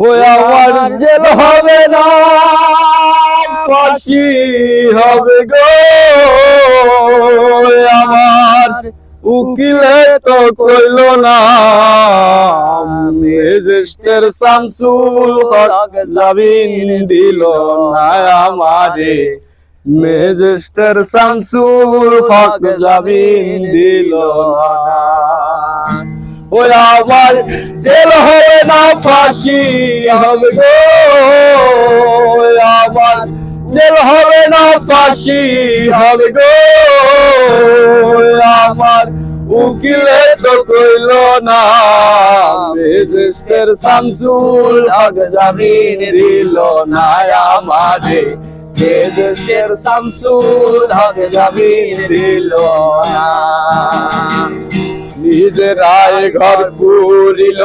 ওই আমার জেল হবে না, ফাঁসি হবে গো। আমার উকিলে তো কইল না, ম্যাজিস্ট্রেট শামসুল হক জামিন দিল না আমারে। ম্যাজিস্ট্রেট শামসুল হক জামিন দিল না। ওই আমার জেল হবে না, ফাঁসি হবে গো। আমার জেল হবে না, ফাঁসি হবে গো। আমার উকিলে তো কইল না, ম্যাজিস্ট্রেট শামসুল হক জামিন দিল না আমারে। ম্যাজিস্ট্রেট শামসুল হক জামিন দিল না। নিজেরাই ঘর পুরিল,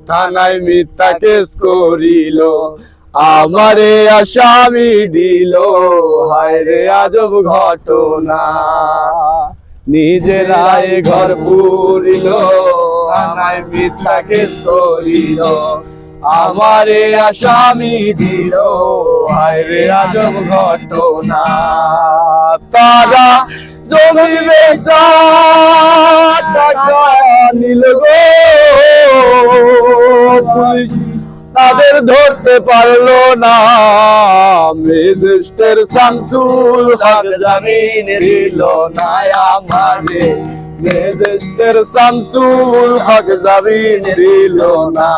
থানায় মিথ্যা কেস করিল, আমারে আসামি দিল, হায় রে আজব ঘটনা। নিজেরাই ঘর পুরিল, থানায় মিথ্যা কেস করিল, আমারে আসামি দিল, হায় রে আজব ঘটনা। তারা জমি বেচা টাকা নিল গো, পুলিশ তাদের ধরতে পারলো না। ম্যাজিস্ট্রেট শামসুল হক জামিন দিল না আমারে। ম্যাজিস্ট্রেট শামসুল হক জামিন দিল না।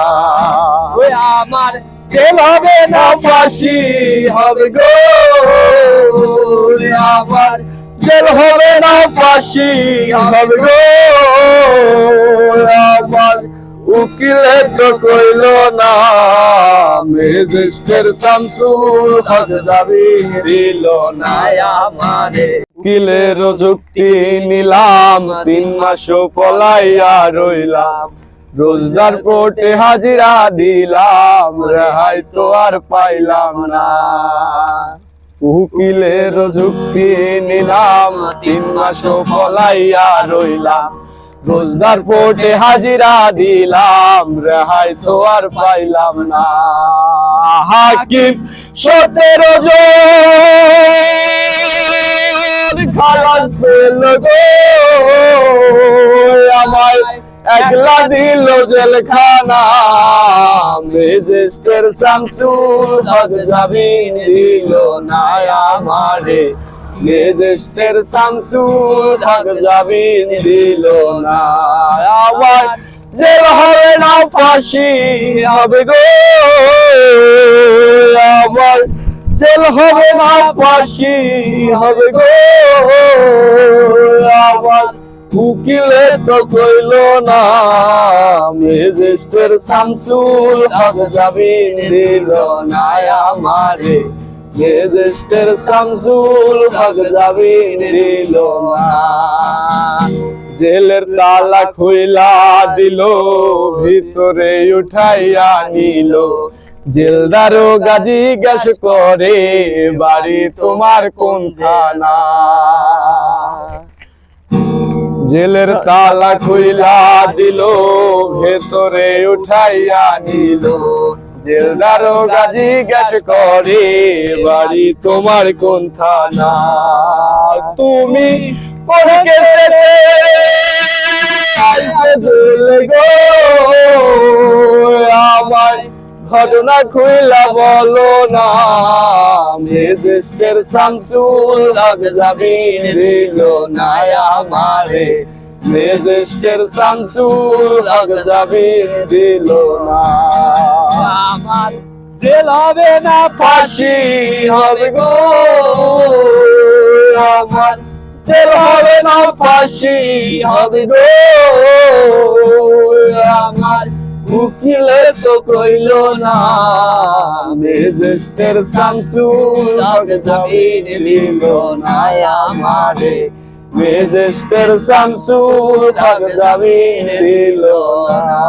ওই আমার জেল হবে না, ফাঁসি হবে গো। আমার জেল হবে না, ফাঁসি হবে গো। আমার উকিলে তো কইল না, ম্যাজিস্ট্রেট শামসুল হক জামিন দিল না আমারে। উকিলের যুক্তি নিলাম, 3 মাস পলাইয়া রইলাম, রোজদার কোর্টে হাজিরা দিলাম, রেহাই তো আর পাইলাম না। উকিলের যুক্তি নিলাম, 3 মাস পলাইয়া রইলাম, রোজদার কোর্টে হাজিরা দিলাম, রেহাই তো আর পাইলাম না। হাকিম 17 জন খালাস পেল গো, আমায় একলা দিল জেলখানা। ম্যাজিস্ট্রেট শামসুল হক জামিন দিল না আমারে। ম্যাজিস্ট্রেট শামসুল হক জামিন দিল না। আমার জেল হবে না, ফাঁসি হবে গো। আমার জেল হবে না, ফাঁসি হবে গো। আমার উকিলে তো কইল না, ম্যাজিস্ট্রেট শামসুল হক জামিন দিল না আমারে। ম্যাজিস্ট্রেট শামসুল হক জামিন দিল না। জেলের তালা খুইলা দিল, ভিতরে উঠাইয়া নিল, জেলদারও গাজি গ্যাস করে, বাড়ি তোমার কোন থানা। জেলের তালা খুইলা দিল, ভেতরে উঠাইয়া নিল, জেলদারও গাজি গ্যাস করে, বাড়ি তোমার কোন থানা। তুমি কোন কেসেতে আইছে জেলে গো, আমার ঘটনা খুইলা বলো না। ম্যাজিস্ট্রেট শামসুল হক জামিন দিল না আমারে। ম্যাজিস্ট্রেট শামসুল হক জামিন দিল না। আমার জেল হবে না, ফাঁসি হবে গো। আমার জেল হবে না, ফাঁসি হবে গো। আমার উকিলে তো কইল না, ম্যাজিস্ট্রেট শামসুল হক জামিন দিল না আমারে। ম্যাজিস্ট্রেট শামসুল হক জামিন দিল না।